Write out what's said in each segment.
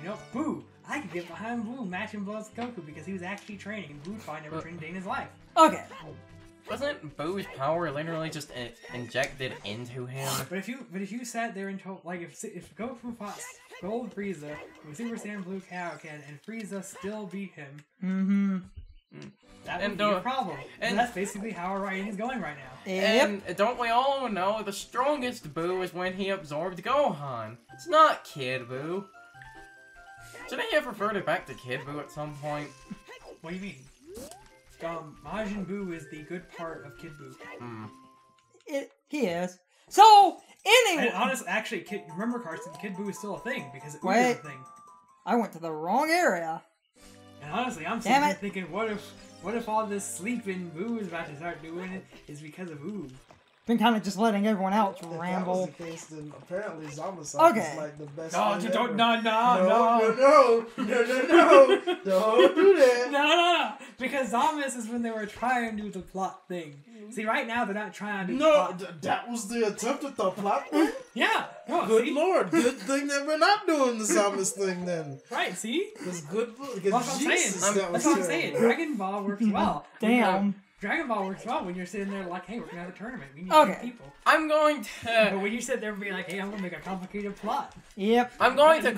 You know, Boo. I could get behind Boo matching blows Goku because he was actually training, and Boo's probably never trained a day in his life. Okay. Wasn't Boo's power literally just injected into him? But if you sat there and told, like, if Goku fought Gold Frieza with Super Saiyan Blue Kaioken and Frieza still beat him, that would be a problem. And that's basically how our writing is going right now. And don't we all know the strongest Boo is when he absorbed Gohan? It's not Kid Boo. Shouldn't he have reverted back to Kid Boo at some point? What do you mean? Majin Buu is the good part of Kid Buu. He is. So, anyway... And honestly, actually, remember, Carson, Kid Buu is still a thing, because it was a thing. I went to the wrong area. And honestly, I'm sitting here thinking, what if all this sleeping Buu is about to start doing it is because of Buu? Been kind of just letting everyone else ramble. If that was the case, then apparently Zamasu is like the best thing ever. No, don't do that. No. Because Zamasu is when they were trying to do the plot thing. See, right now they're not trying to do the plot. That was the attempt at the plot thing? Yeah. No, good lord. Good thing that we're not doing the Zamasu thing then. Right, see? Because good... That's what I'm saying. Dragon Ball works well. Damn. Dragon Ball works well when you're sitting there like, hey, we're gonna have a tournament. We need people. I'm going to. But when you sit there and be like, hey, I'm gonna make a complicated plot. Yep. I'm going to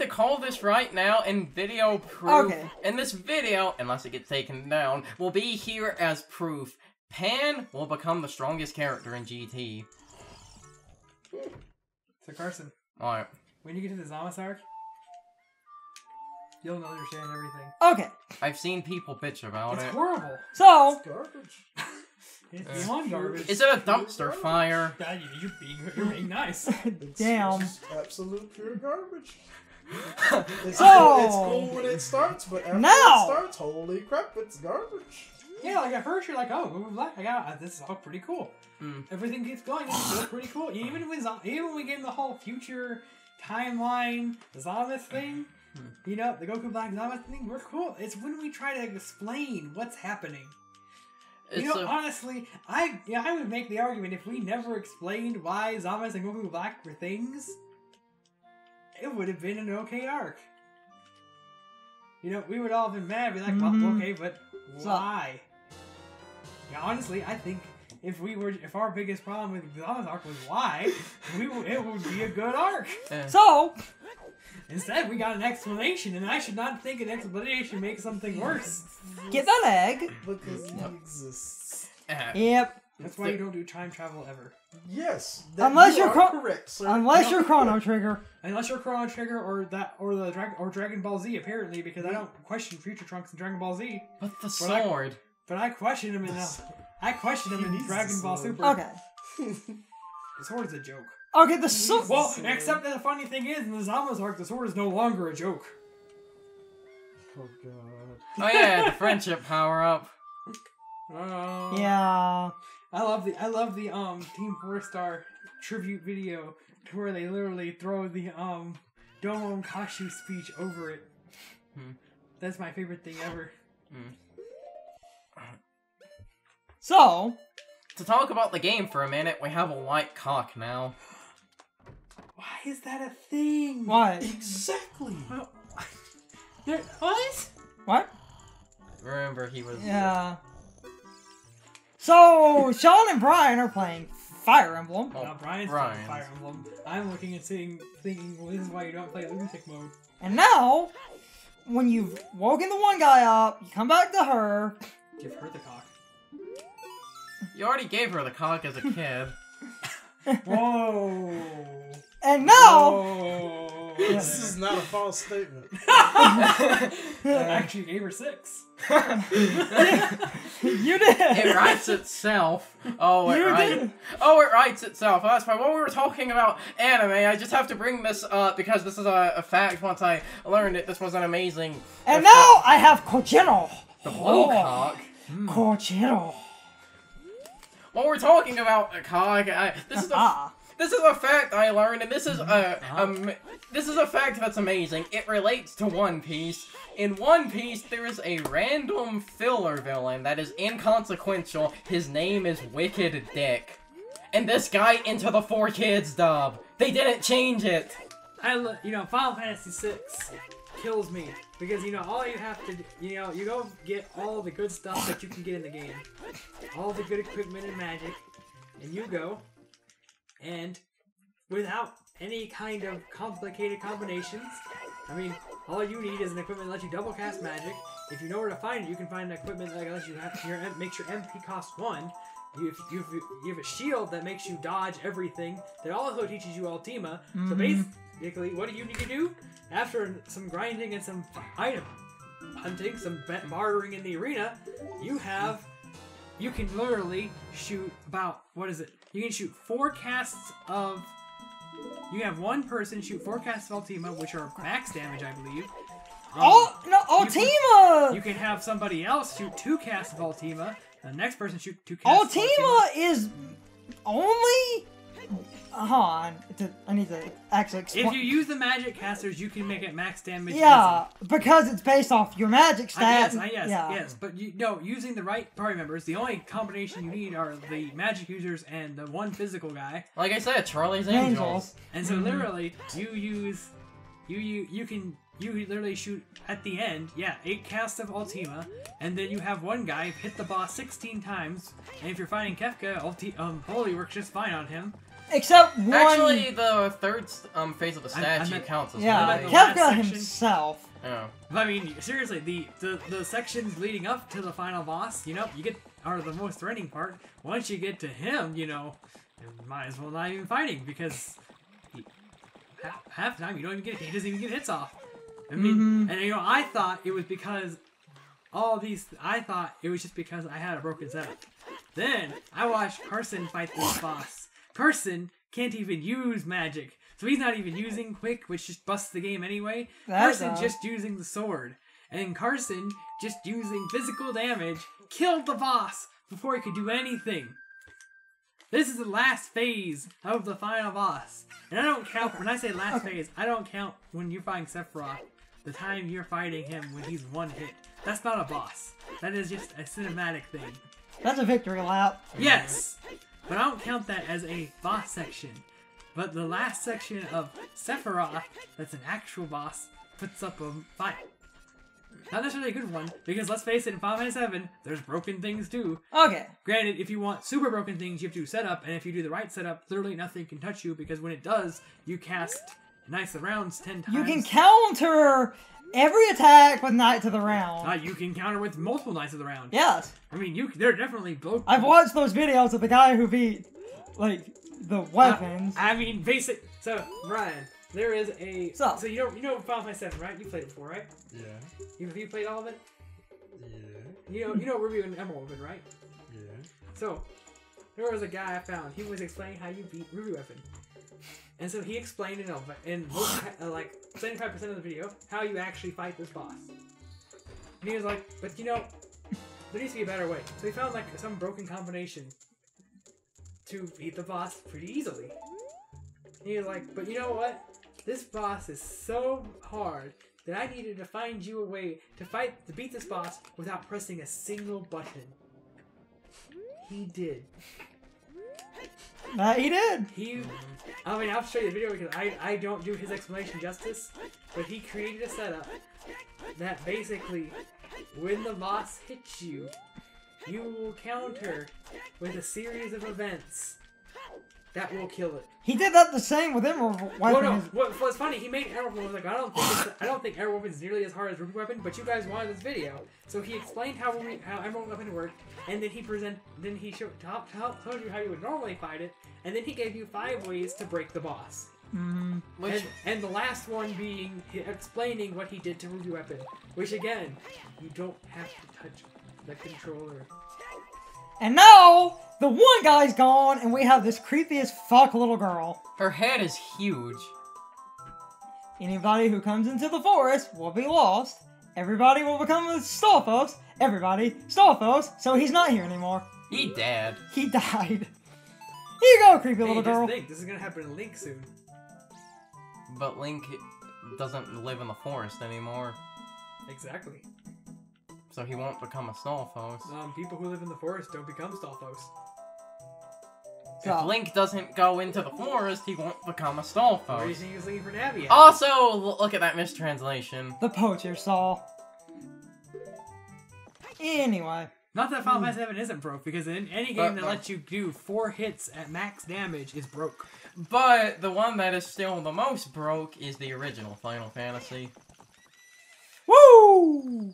call this right now in video proof. Okay. And this video, unless it gets taken down, will be here as proof. Pan will become the strongest character in GT. So Carson. Alright. When you get to the Zamasu arc, you'll understand everything. Okay. I've seen people bitch about it. It's horrible. So... It's garbage. It's beyond garbage. Is it a dumpster fire? You're being nice. Damn. It's absolute pure garbage. It's So... cool when it starts, but after it starts, holy crap, it's garbage. Yeah, like at first you're like, oh, Black, this is all pretty cool. Everything keeps going, it's still pretty cool. Even when we get in the whole future timeline, the Zamasu thing, you know, the Goku Black Zamasu thing, we're cool. It's when we try to explain what's happening. Honestly, I would make the argument if we never explained why Zamasu and Goku Black were things, it would have been an okay arc. You know, we would all have been mad, be like, well, okay, but why? Yeah, honestly, I think if our biggest problem with Zama's arc was why, it would be a good arc. So, instead, we got an explanation, and I should not think an explanation makes something worse. Get that egg. Because he exists. Yep. That's why you don't do time travel ever. Yes. Unless you're correct, sir. Unless you're Chrono Trigger. Unless you're Chrono Trigger or Dragon Ball Z, apparently, because I don't question Future Trunks in Dragon Ball Z. But the sword. But I question him in Dragon Ball Super. Okay. The sword is a joke. Okay, the sword. Well, except that the funny thing is, in the Zama's arc, the sword is no longer a joke. Oh god. Oh yeah, the friendship power up. Yeah. I love the Team 4-Star tribute video to where they literally throw the Domo Kashu speech over it. That's my favorite thing ever. So, to talk about the game for a minute, we have a white cock now. Why is that a thing? Why? Exactly. What? What? Remember, he was... Yeah. So, Sean and Brian are playing Fire Emblem. No, Brian's playing Fire Emblem. I'm looking and thinking, well, this is why you don't play Lunatic mode. And now, when you've woken the one guy up, you come back to her. Give her the cock. You already gave her the cock as a kid. Whoa. And now... Whoa. This is not a false statement. I actually gave her 6. You did. It writes itself. Oh, it writes itself. Oh, that's fine. While we were talking about anime, I just have to bring this up because this is a fact. Once I learned it, this was an amazing. And now I have Kojiro. The blue cock. Kojiro. While we're talking about a cock, this is a fact I learned, and this is a fact that's amazing. It relates to One Piece. In One Piece, there is a random filler villain that is inconsequential. His name is Wicked Dick. And this guy into the 4Kids dub. They didn't change it. Final Fantasy VI kills me because all you have to do, you go get all the good stuff that you can get in the game, all the good equipment and magic, and you go, and without any kind of complicated combinations, all you need is an equipment that lets you double cast magic. If you know where to find it, you can find an equipment that lets you makes your MP cost 1. You have a shield that makes you dodge everything. That also teaches you Ultima. So basically, what do you need to do? After some grinding and some item hunting, some bartering in the arena, you can literally shoot about, you can shoot 4 casts of, you have one person shoot 4 casts of Ultima, which are max damage, I believe. Ultima! You can have somebody else shoot 2 casts of Ultima. The next person shoot 2 casts. Ultima is only. Hold on, I need to actually explain. If you use the magic casters, you can make it max damage. Yeah, because it's based off your magic stats. Yes. But using the right party members, the only combination you need are the magic users and the one physical guy. Like I said, Charlie's Angels. And so literally, you literally shoot at the end, 8 casts of Ultima, and then you have one guy hit the boss 16 times, and if you're fighting Kefka, Holy works just fine on him. Except one... Actually, the third phase of the statue counts as well. Yeah, Kefka himself. Yeah. Seriously, the sections leading up to the final boss, you are the most threatening part. Once you get to him, you might as well not even fighting, because half the time he doesn't even get hits off. And I thought it was because I thought it was just because I had a broken setup. Then I watched Carson fight this boss. Carson can't even use magic, so he's not even using quick, which just busts the game anyway. Carson's just using the sword, and Carson just using physical damage killed the boss before he could do anything. This is the last phase of the final boss, and I don't count when I say last phase. I don't count when you're fighting Sephiroth. The time you're fighting him when he's one hit. That's not a boss. That is just a cinematic thing. That's a victory lap. Yes! But I don't count that as a boss section. But the last section of Sephiroth, that's an actual boss, puts up a fight. Not necessarily a good one, because let's face it, in Final Fantasy VII, there's broken things too. Okay. Granted, if you want super broken things, you have to do setup, and if you do the right setup, literally nothing can touch you, because when it does, you cast Knights of the Rounds 10 times. You can counter every attack with Knights of the Round. You can counter with multiple Knights of the Round. Yes. They're definitely both. I've watched those videos of the guy who beat, the weapons. Basic. So, Ryan, there is a. So you know Final Fantasy VII, right? You played it before, right? Yeah. You played all of it? Yeah. You know Ruby and Emerald Weapon, right? Yeah. So, there was a guy I found. He was explaining how you beat Ruby Weapon. And so he explained in most, 75% of the video how you actually fight this boss. And he was like, but there needs to be a better way. So he found some broken combination to beat the boss pretty easily. And he was like, but you know what? This boss is so hard that I needed to find you a way to beat this boss without pressing a single button. He did. He did. I'll show you the video because I don't do his explanation justice, but he created a setup that basically, when the boss hits you, you will counter with a series of events that will kill it. He did that the same with Emerald Weapon. Well, no. What's funny? He made Emerald Weapon like I don't think Emerald Weapon is nearly as hard as Ruby Weapon, but you guys wanted this video, so he explained how Emerald Weapon worked, and then he told you how you would normally fight it, and then he gave you 5 ways to break the boss. And the last one being explaining what he did to Ruby Weapon, which again, you don't have to touch the controller. And now, the one guy's gone, and we have this creepy as fuck little girl. Her head is huge. Anybody who comes into the forest will be lost. Everybody will become a Stalfos. Everybody, Stalfos, so he's not here anymore. He dead. He died. Here you go, creepy little girl. Think, this is gonna happen to Link soon. But Link doesn't live in the forest anymore. Exactly. So he won't become a Stalfos. People who live in the forest don't become Stalfos. If Link doesn't go into the forest, he won't become a Stalfos. Where do you think he's looking for Navi at? Also, look at that mistranslation. The poacher saw. Anyway. Not that Final Fantasy VII isn't broke, because in any game that lets you do 4 hits at max damage is broke. But the one that is still the most broke is the original Final Fantasy. Woo!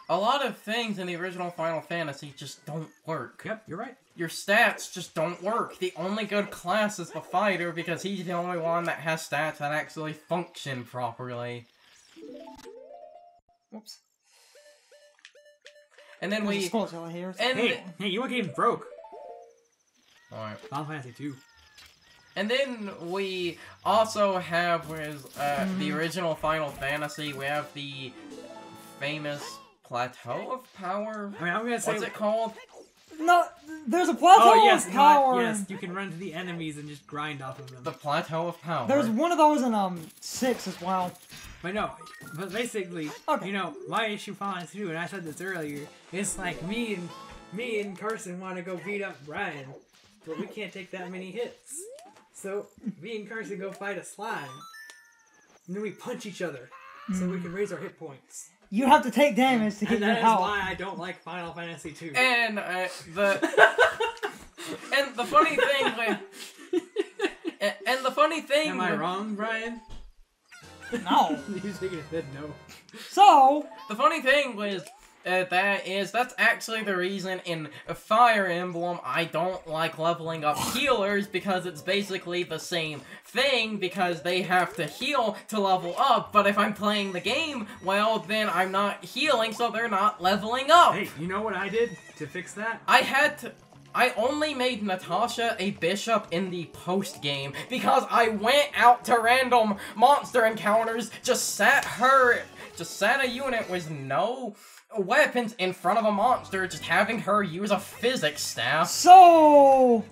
A lot of things in the original Final Fantasy just don't work. Yep, you're right. Your stats just don't work. The only good class is the fighter, because he's the only one that has stats that actually function properly. Whoops. And then There's a Skullzilla here. And Hey, you what game's broke? Alright. Final Fantasy 2. And then we also have the original Final Fantasy. We have the famous Plateau of Power. I mean, I'm gonna say... What's it called? No, there's a plateau of power. Yes, you can run to the enemies and just grind off of them. The Plateau of Power. There's one of those in 6 as well. But no, but basically, you know, my issue Final Fantasy 2, and I said this earlier, it's like me and Carson want to go beat up Brian, but we can't take that many hits. So me and Carson go fight a slime, and then we punch each other, so we can raise our hit points. You have to take damage to get and your that health. is why I don't like Final Fantasy 2. And and the funny thing Am I wrong, Brian? No. He's shaking his head no. So the funny thing was that's actually the reason in Fire Emblem I don't like leveling up healers, because it's basically the same thing, because they have to heal to level up, but if I'm playing the game, well, then I'm not healing, so they're not leveling up. Hey, you know what I did to fix that? I only made Natasha a bishop in the post-game, because I went out to random monster encounters, just sat a unit with no weapons in front of a monster, just having her use a physics staff. So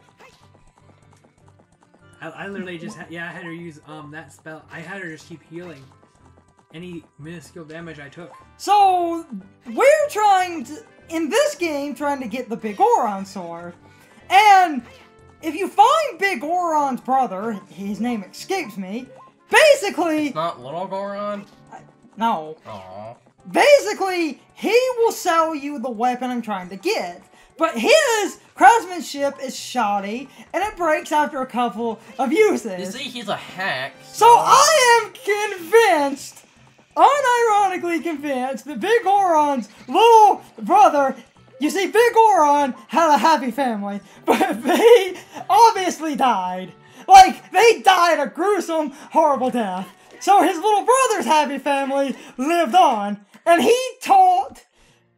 I literally just I had her use that spell. I had her just keep healing any minuscule damage I took. So we're trying to, in this game, trying to get the Big Oron sword. And if you find Big Oron's brother, his name escapes me, basically... It's not Little Goron? No. Aww. Basically, he will sell you the weapon I'm trying to get. But his craftsmanship is shoddy, and it breaks after a couple of uses. You see, he's a hack. So I am convinced, unironically convinced, that Big Oron's little brother, you see, Big Oron had a happy family, but they obviously died. Like, they died a gruesome, horrible death. So his little brother's happy family lived on, and he taught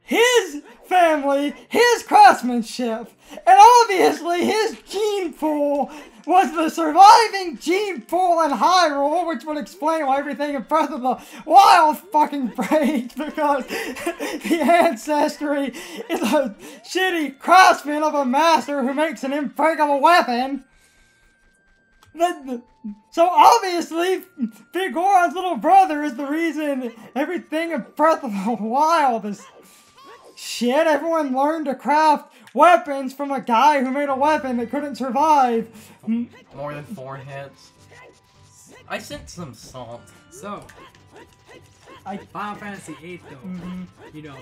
his family his craftsmanship. And obviously his gene pool was the surviving gene pool in Hyrule, which would explain why everything in Breath of the Wild fucking breaks, because the ancestry is a shitty craftsman of a master who makes an impregnable weapon. So obviously, Big Goron's little brother is the reason everything in Breath of the Wild is shit. Everyone learned to craft weapons from a guy who made a weapon that couldn't survive. More than 4 hits. I sent some salt. So, Final Fantasy VIII though, you know,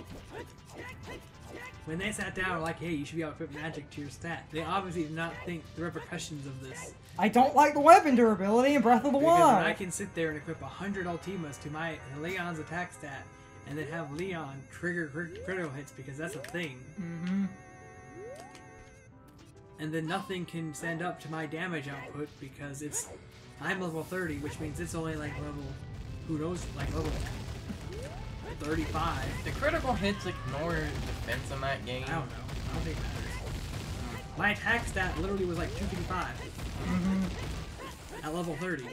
when they sat down like, hey, you should be able to put magic to your stat, they obviously did not think the repercussions of this. I don't like the weapon durability in Breath of the Because Wild. when I can sit there and equip 100 Ultimas to my Leon's attack stat, and then have Leon trigger critical hits because that's a thing. And then nothing can stand up to my damage output because I'm level 30, which means it's only like level, who knows, like level 35. The critical hits ignore defense in that game. I don't know. I don't think it matters. My attack stat literally was like 255. At level 30.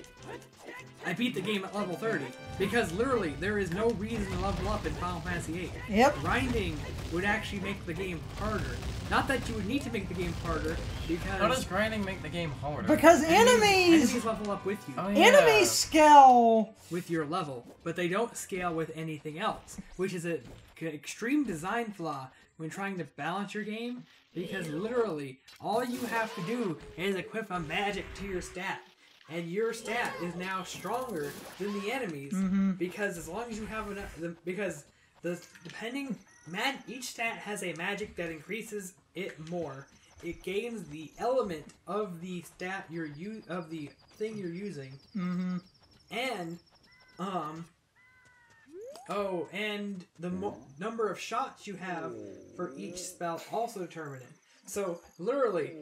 I beat the game at level 30 because literally there is no reason to level up in Final Fantasy VIII. Yep. Grinding would actually make the game harder. Not that you would need to make the game harder, because How does grinding make the game harder? Because enemies level up with you. Oh, yeah. enemies scale With your level, but they don't scale with anything else, which is an extreme design flaw when trying to balance your game, Because literally, all you have to do is equip a magic to your stat. And your stat is now stronger than the enemies. Because as long as you have enough... Because each stat has a magic that increases it more. It gains the element of the stat of the thing you're using. And, and the number of shots you have for each spell also determine it. So, literally,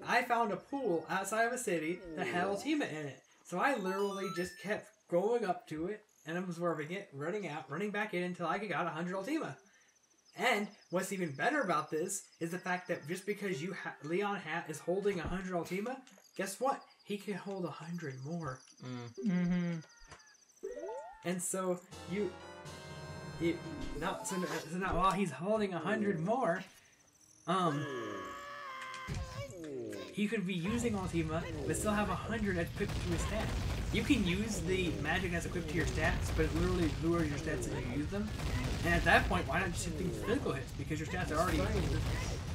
I found a pool outside of a city that had Ultima in it. So I literally just kept going up to it and absorbing it, running back in until I got 100 Ultima. And what's even better about this is the fact that just because Leon is holding 100 Ultima, guess what? He can hold 100 more. And so now while he's holding 100 more, he could be using Ultima, but still have 100 equipped to his stat. You can use the magic that's equipped to your stats, but it literally lures your stats as you use them. And at that point, why not just hit things with physical hits? Because your stats are already...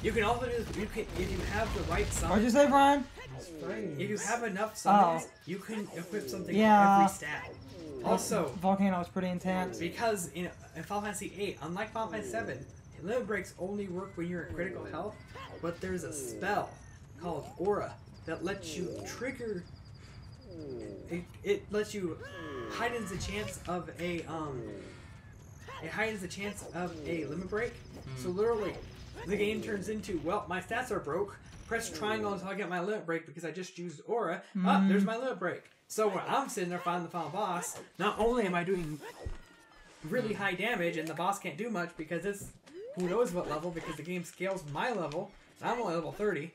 You can also do this, if you have the right summon... What'd you say, Brian? If you have enough summons, you can equip something for every stat. Also... Volcano is pretty intense. Because in Final Fantasy VIII, unlike Final Fantasy VII, limit breaks only work when you're at critical health, but there's a spell called Aura that lets you trigger... It lets you heightens the chance of a limit break. So literally, the game turns into, well, my stats are broke. Press triangle until I get my limit break because I just used Aura. There's my limit break. So when I'm sitting there fighting the final boss, not only am I doing really high damage and the boss can't do much because it's who knows what level because the game scales my level. And I'm only level 30.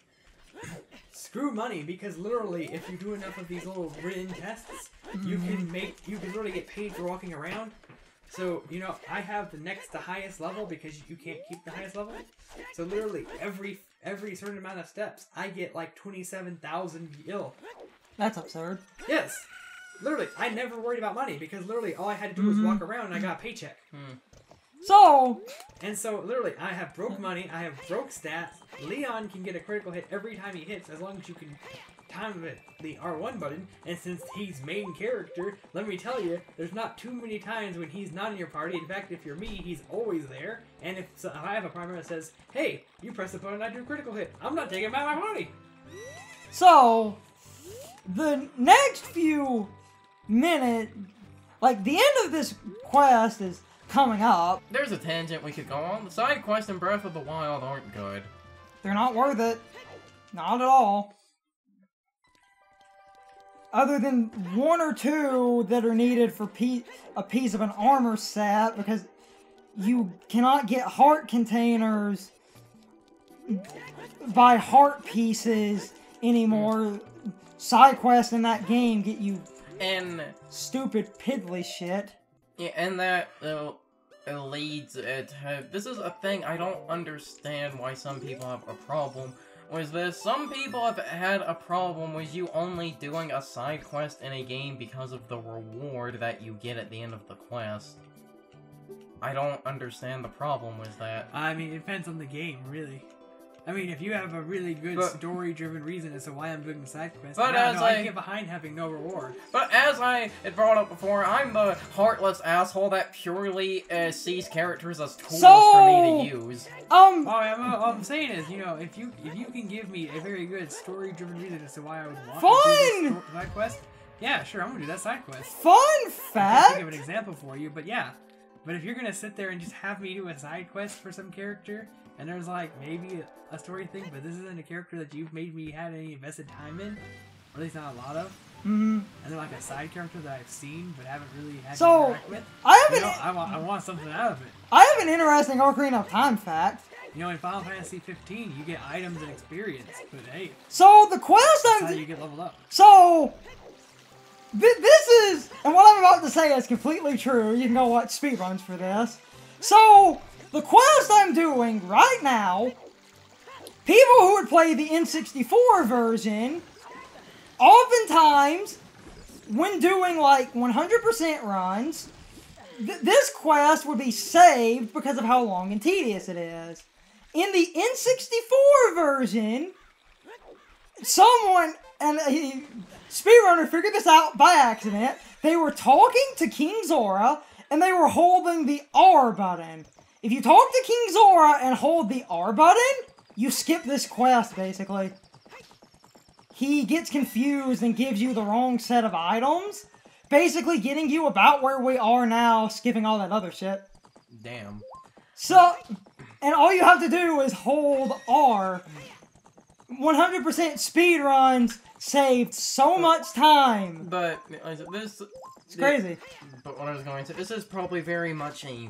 Screw money, because literally, if you do enough of these little written tests, you can literally get paid for walking around. So, I have the next to highest level because you can't keep the highest level. So literally, every certain amount of steps, I get like 27,000 gil. That's absurd. Yes. Literally, I never worried about money because literally all I had to do was walk around and I got a paycheck. So literally, I have broke money, I have broke stats. Leon can get a critical hit every time he hits as long as you can time the R1 button. And since he's main character, let me tell you, there's not too many times when he's not in your party. In fact, if you're me, he's always there. And if I have a partner that says, hey, you press the button, I do a critical hit, I'm not taking him out of my party. So, the next few minutes, like the end of this quest is coming up. There's a tangent we could go on. The side quests in Breath of the Wild aren't good. They're not worth it. Not at all. Other than one or two that are needed for a piece of an armor set, because you cannot get heart containers by heart pieces anymore. Side quests in that game get you stupid piddly shit. Yeah, and that leads to... This is a thing I don't understand why some people have a problem with this. Some people have had a problem with you only doing a side quest in a game because of the reward that you get at the end of the quest. I don't understand the problem with that. I mean, it depends on the game, really. I mean, if you have a really good story-driven reason as to why I'm doing the side quest, I get behind having no reward. But as I had brought up before, I'm the heartless asshole that purely sees characters as tools for me to use. All I'm saying is, if you can give me a very good story-driven reason as to why I would want to do this side quest, yeah, sure, I'm gonna do that side quest. Fun fact. I can't think of an example for you, but yeah. But if you're gonna sit there and just have me do a side quest for some character, and there's like maybe a story thing, but this isn't a character that you've made me have any invested time in, or at least not a lot of. And they're like a side character that I've seen but haven't really had to interact with. I want something out of it. I have an interesting Ocarina of Time fact. In Final Fantasy 15, you get items and experience, but hey. So the quest that's how you get leveled up. So this is, and what I'm about to say is completely true. You can go watch speedruns for this. So the quest I'm doing right now, people who would play the N64 version, oftentimes, when doing like 100% runs, this quest would be saved because of how long and tedious it is. In the N64 version, someone, and a speedrunner figured this out by accident, they were talking to King Zora, and they were holding the R button. If you talk to King Zora and hold the R button, you skip this quest, basically. He gets confused and gives you the wrong set of items, basically getting you about where we are now, skipping all that other shit. Damn. So, and all you have to do is hold R. 100% speed runs saved so much time. But this... It's crazy. But what I was going to... This is probably very much a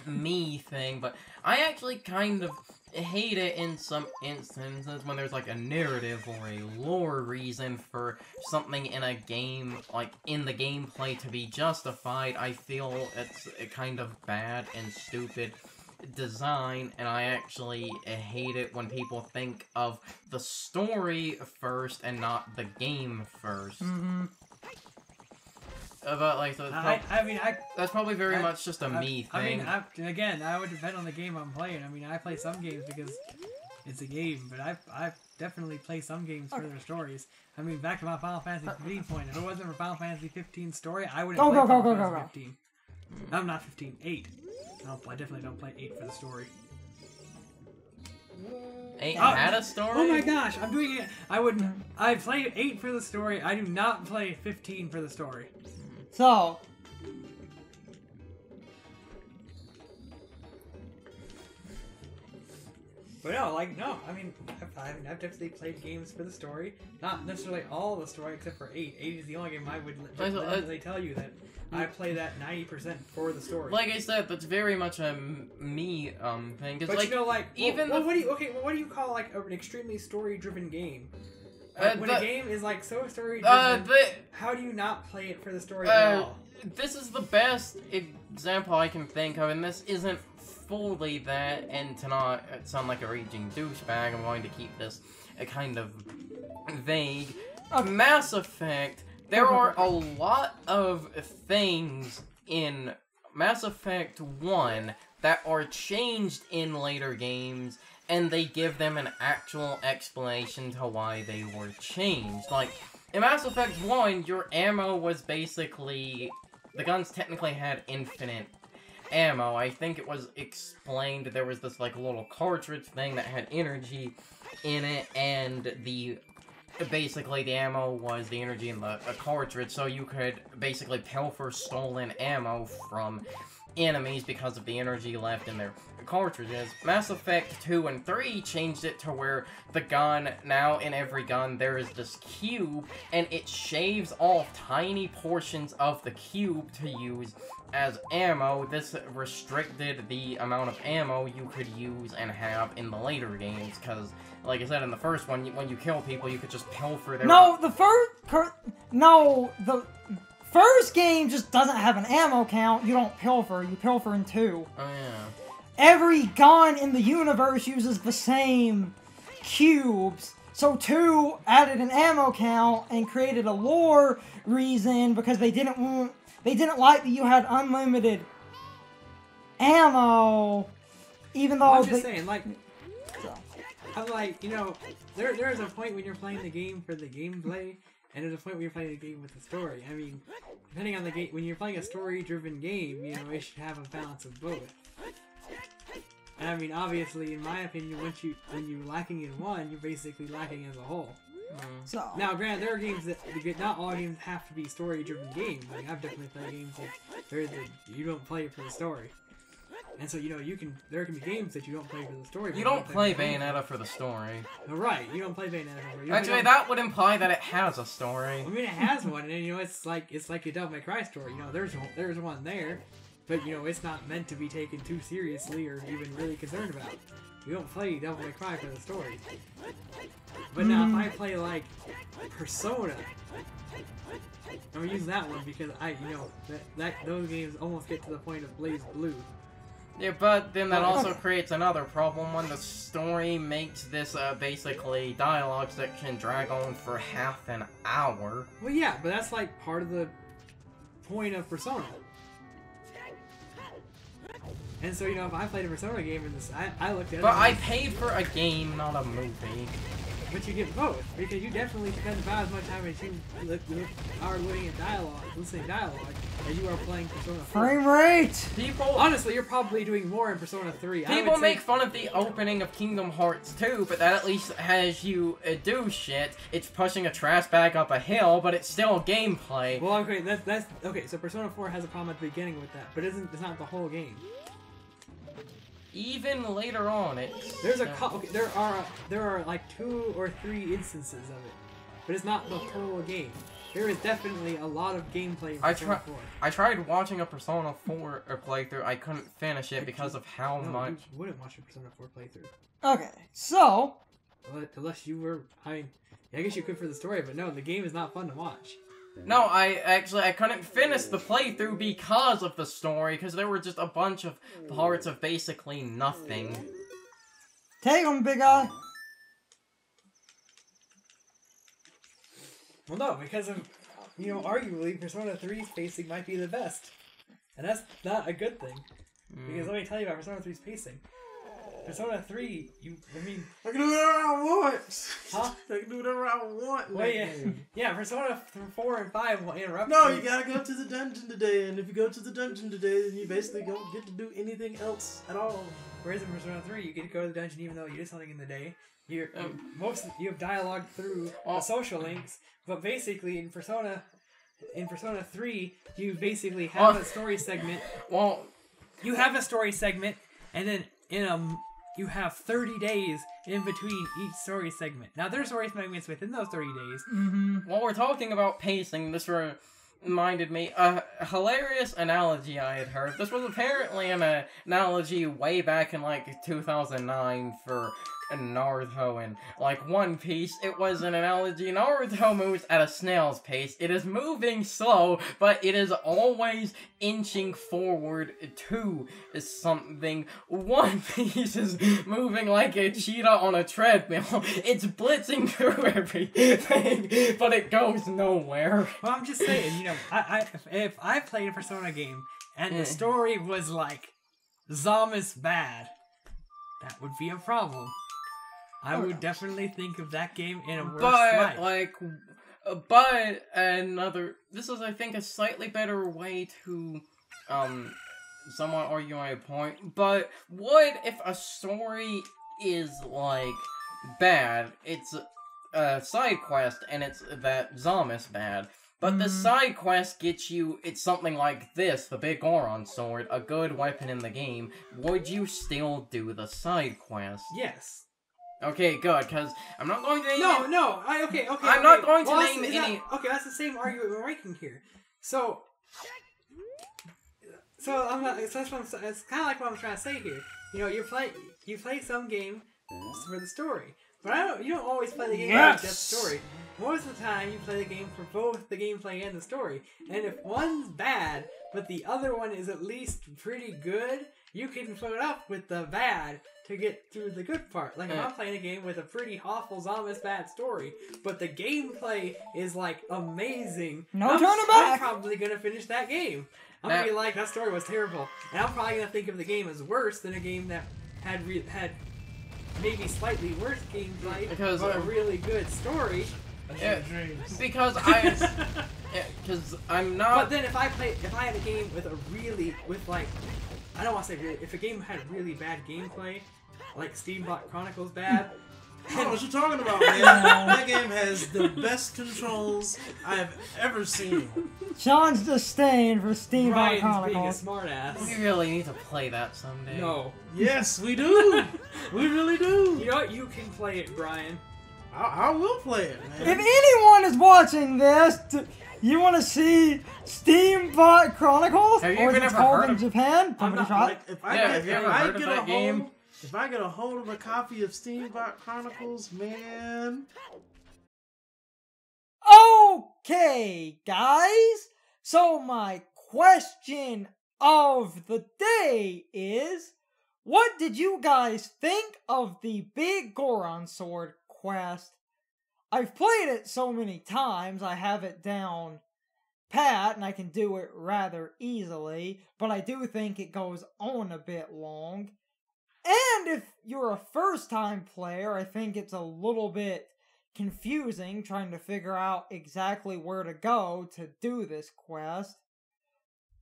me thing, but I actually kind of hate it in some instances when there's like a narrative or a lore reason for something in a game, like in the gameplay to be justified. I feel it's a kind of bad and stupid design, and I actually hate it when people think of the story first and not the game first. Mm-hmm. But like, so that's probably very much just a me thing. I mean, again, I would depend on the game I'm playing. I mean, I play some games because it's a game, but I definitely play some games for their stories. I mean, back to my Final Fantasy 15 point. If it wasn't for Final Fantasy 15 story, I wouldn't play Final Fantasy 15. I'm not 15, 8. I definitely don't play 8 for the story. 8 had a story? Oh my gosh, I'm doing it. I play 8 for the story. I do not play 15 for the story. So, but no, like, no, I mean, I've definitely played games for the story. Not necessarily all the story, except for 8. 8 is the only game I would legitimately tell you that I play that 90% for the story. Like I said, that's very much a me thing. But like, you know, like, even what do you call like an extremely story-driven game? When a game is like so story-driven, how do you not play it for the story at all? This is the best example I can think of, and this isn't fully that, and to not sound like a raging douchebag, I'm going to keep this kind of vague. Mass Effect, there are a lot of things in Mass Effect 1 that are changed in later games, and they give them an actual explanation to why they were changed. Like, in Mass Effect 1, your ammo was basically... The guns technically had infinite ammo. I think it was explained there was this, like, little cartridge thing that had energy in it, and basically the ammo was the energy in the cartridge, so you could basically pilfer stolen ammo from enemies because of the energy left in their cartridges. Mass Effect 2 and 3 changed it to where the gun, now in every gun, there is this cube, and it shaves off tiny portions of the cube to use as ammo. This restricted the amount of ammo you could use and have in the later games, because, like I said, in the first one, when you kill people, you could just pilfer their... the first game just doesn't have an ammo count. You don't pilfer, you pilfer in 2. Oh, yeah. Every gun in the universe uses the same cubes. So 2 added an ammo count and created a lore reason because they didn't like that you had unlimited ammo, even though I'm just saying, like, I'm like, you know, there's a point when you're playing the game for the gameplay, and there's a point when you're playing the game with the story. I mean, depending on the game, when you're playing a story-driven game, you know, it should have a balance of both. And I mean, obviously, in my opinion, when you're lacking in one, you're basically lacking as a whole. So now, granted, there are games that not all games have to be story-driven games. Like, I've definitely played games that you don't play it for the story. And so, you know, there can be games that you don't play for the story. You don't play Bayonetta for the story. Right, you don't play Bayonetta for the story. Actually, that would imply that it has a story. I mean, it has one, and you know, it's like a Devil May Cry story. You know, there's one there, but you know, it's not meant to be taken too seriously or even really concerned about. You don't play Devil May Cry for the story. But now, if I play like Persona, I'm gonna use that one because those games almost get to the point of Blaze Blue. Yeah, but then that also creates another problem when the story makes this basically dialogue section drag on for half an hour. Well, yeah, but that's like part of the point of Persona. And so, if I played a Persona game in this, I looked at it. But I paid for a game, not a movie. But you get both, because you definitely spend about as much time as you are listening dialogue, as you are playing Persona 4. Frame rate! Honestly, you're probably doing more in Persona 3. People make fun of the opening of Kingdom Hearts 2, but that at least has you do shit. It's pushing a trash bag up a hill, but it's still gameplay. Well, okay, that's okay. So Persona 4 has a problem at the beginning with that, but it's not the whole game. Even later on, it's... There's there are like 2 or 3 instances of it, but it's not the whole game. There is definitely a lot of gameplay in Persona 4. I tried watching a Persona 4 playthrough. I couldn't finish it because of how much... You wouldn't watch a Persona 4 playthrough. Okay, so... Unless you were... I guess you could for the story, but no, the game is not fun to watch. No, I couldn't finish the playthrough because of the story, because there were just a bunch of parts of basically nothing. Take him, big guy! Well, no, because of, arguably, Persona 3's pacing might be the best. And that's not a good thing. Because let me tell you about Persona 3's pacing. Persona 3, I can do whatever I want! Huh? I can do whatever I want! Well, yeah, Persona 4 and 5 will interrupt No, you gotta go to the dungeon today, and if you go to the dungeon today, then you basically don't get to do anything else at all. Whereas in Persona 3, you get to go to the dungeon even though you did something in the day. You have dialogue through the social links, but basically in Persona 3, you basically have a story segment. Well, you have a story segment, and then you have 30 days in between each story segment. Now, there are story segments within those 30 days. While we're talking about pacing, this reminded me a hilarious analogy I had heard. This was apparently an analogy way back in, 2009 for Naruto and, One Piece. It was an analogy. Naruto moves at a snail's pace. It is moving slow, but it is always inching forward to something. One Piece is moving like a cheetah on a treadmill. It's blitzing through everything, but it goes nowhere. Well, I'm just saying, if I played a Persona game and the story was Zama's bad, that would be a problem. I would definitely think of that game in a worse light. This is, I think, a slightly better way to, somewhat argue my point, but what if a story is, bad, it's a side quest, and it's that Zama's bad, but the side quest gets you, it's something like this, the Big Goron Sword, a good weapon in the game, would you still do the side quest? Yes. Okay, good, because I'm not going to name I'm not going to name any... Okay, that's the same argument we're making here. So I'm not... It's kind of like what I'm trying to say here. You play some game for the story, but you don't always play the game for just the story. Most of the time, you play the game for both the gameplay and the story. And if one's bad, but the other one is at least pretty good, you can put up with the bad to get through the good part. If I'm playing a game with a pretty awful Zama's bad story, but the gameplay is amazing. Turning back. I'm probably gonna finish that game. I'm gonna be like, that story was terrible, and I'm probably gonna think of the game as worse than a game that had maybe slightly worse gameplay, but a really good story. Because I'm not. But then if I had a game with I don't want to say really, if a game had really bad gameplay, like Steambot Chronicles bad. I don't know what you're talking about, man. That game has the best controls I've ever seen. Sean's disdain for Steambot Chronicles. Being a smartass. We really need to play that someday. No. Yes, we do. We really do. You know what? You can play it, Brian. I will play it, man. If anyone is watching this, you want to see Steambot Chronicles? Have you or even it's ever called heard in of Japan? If I get game? a hold of a copy of Steambot Chronicles, man. Okay, guys. So my question of the day is, what did you guys think of the Big Goron Sword quest? I've played it so many times, I have it down pat, and I can do it rather easily, but I do think it goes on a bit long. And if you're a first-time player, I think it's a little bit confusing trying to figure out exactly where to go to do this quest.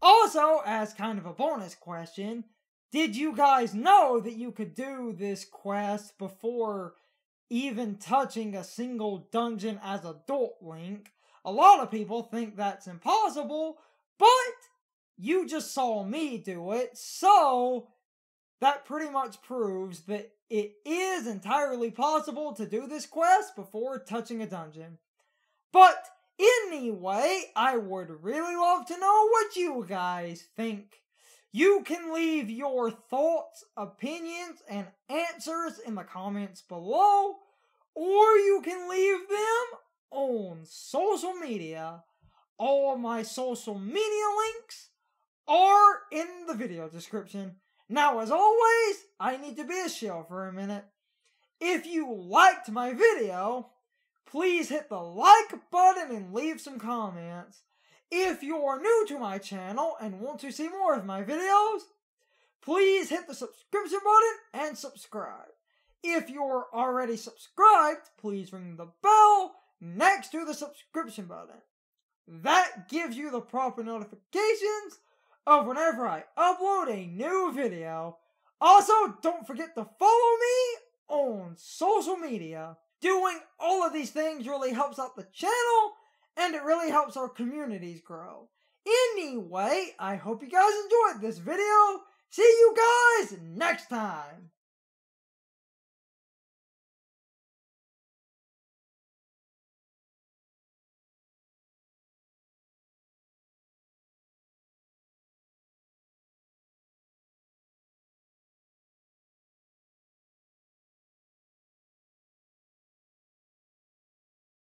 Also, as kind of a bonus question, did you guys know that you could do this quest before even touching a single dungeon as Adult Link? A lot of people think that's impossible, but you just saw me do it, so that pretty much proves that it is entirely possible to do this quest before touching a dungeon. But anyway, I would really love to know what you guys think. You can leave your thoughts, opinions, and answers in the comments below, or you can leave them on social media. All my social media links are in the video description. Now, as always, I need to be a shill for a minute. If you liked my video, please hit the like button and leave some comments. If you're new to my channel and want to see more of my videos, please hit the subscription button and subscribe. If you're already subscribed, please ring the bell next to the subscription button. That gives you the proper notifications of whenever I upload a new video. Also, don't forget to follow me on social media. Doing all of these things really helps out the channel, and it really helps our communities grow. Anyway, I hope you guys enjoyed this video. See you guys next time.